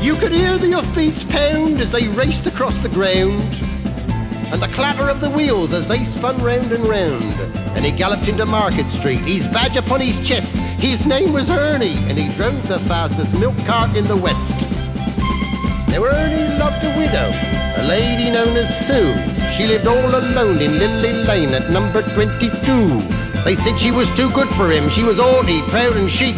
You could hear the hoofbeats pound as they raced across the ground, and the clatter of the wheels as they spun round and round. And he galloped into Market Street, his badge upon his chest. His name was Ernie, and he drove the fastest milk cart in the West. Now Ernie loved a widow, a lady known as Sue. She lived all alone in Lily Lane at number 22. They said she was too good for him, she was haughty, proud and chic.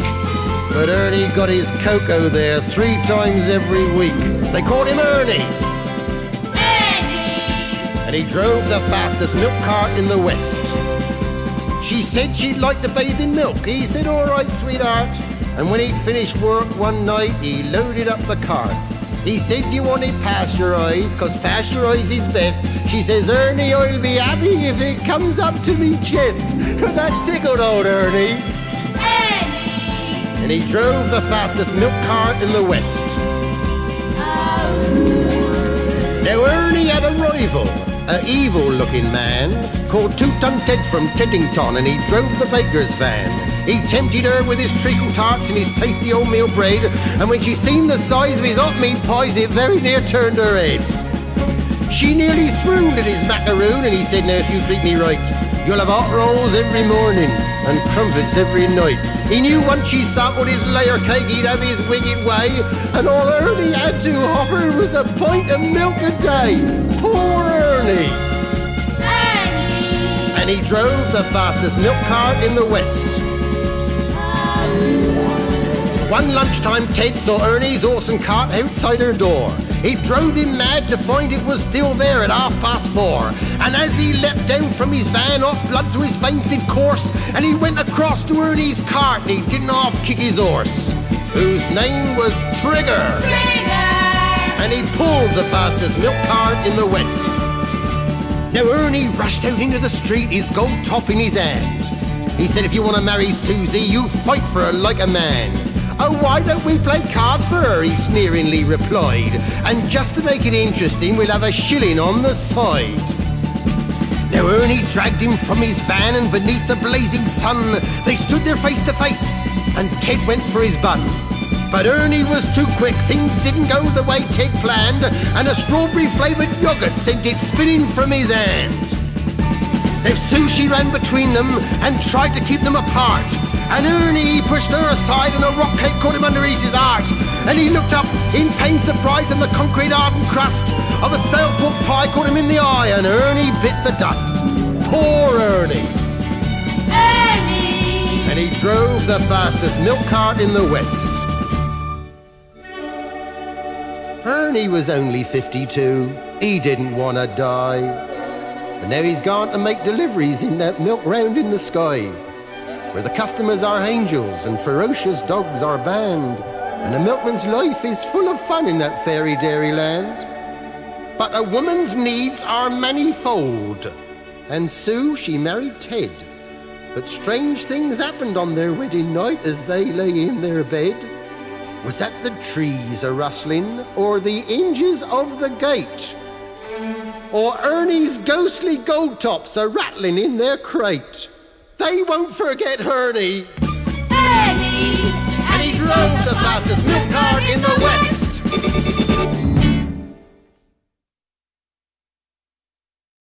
But Ernie got his cocoa there 3 times every week. They called him Ernie. And he drove the fastest milk cart in the West. She said she'd like to bathe in milk. He said, all right, sweetheart. And when he'd finished work one night, he loaded up the cart. He said, you want it pasteurised, 'cause pasteurised is best. She says, Ernie, I'll be happy if it comes up to me chest. That tickled old Ernie. And he drove the fastest milk cart in the West. Now Ernie had a rival, an evil-looking man called Two-Ton Ted from Teddington, and he drove the baker's van. He tempted her with his treacle tarts and his tasty oatmeal bread, and when she seen the size of his hot meat pies, it very near turned her head. She nearly swooned at his macaroon, and he said, now if you treat me right, you'll have hot rolls every morning and crumpets every night. He knew once she sampled his layer cake, he'd have his wicked way, and all Ernie had to offer was a pint of milk a day. Poor Ernie! And he drove the fastest milk cart in the West. One lunchtime, Ted saw Ernie's awesome cart outside her door. It drove him mad to find it was still there at 4:30. And as he leapt down from his van, off blood through his veins did course, and he went across to Ernie's cart, and he didn't half kick his horse, whose name was Trigger. And he pulled the fastest milk cart in the West. Now Ernie rushed out into the street, his gold top in his hand. He said, if you want to marry Susie, you fight for her like a man. Oh, why don't we play cards for her, he sneeringly replied. And just to make it interesting, we'll have a shilling on the side. Now Ernie dragged him from his van, and beneath the blazing sun, they stood there face to face, and Ted went for his bun. But Ernie was too quick, things didn't go the way Ted planned, and a strawberry-flavoured yoghurt sent it spinning from his hand. Now Sue, she ran between them and tried to keep them apart, and Ernie pushed her aside, and a rock cake caught him underneath his heart. And he looked up in pained surprise, and the concrete hardened crust of a stale pork pie caught him in the eye, and Ernie bit the dust. Poor Ernie! And he drove the fastest milk cart in the West. Ernie was only 52. He didn't want to die. And now he's gone to make deliveries in that milk round in the sky, where the customers are angels and ferocious dogs are banned, and a milkman's life is full of fun in that fairy dairy land. But a woman's needs are manifold, and Sue, she married Ted. But strange things happened on their wedding night as they lay in their bed. Was that the trees a-rustling, or the hinges of the gate? Or Ernie's ghostly gold tops a-rattling in their crate? They won't forget Ernie. And he drove the fastest milk cart in the West.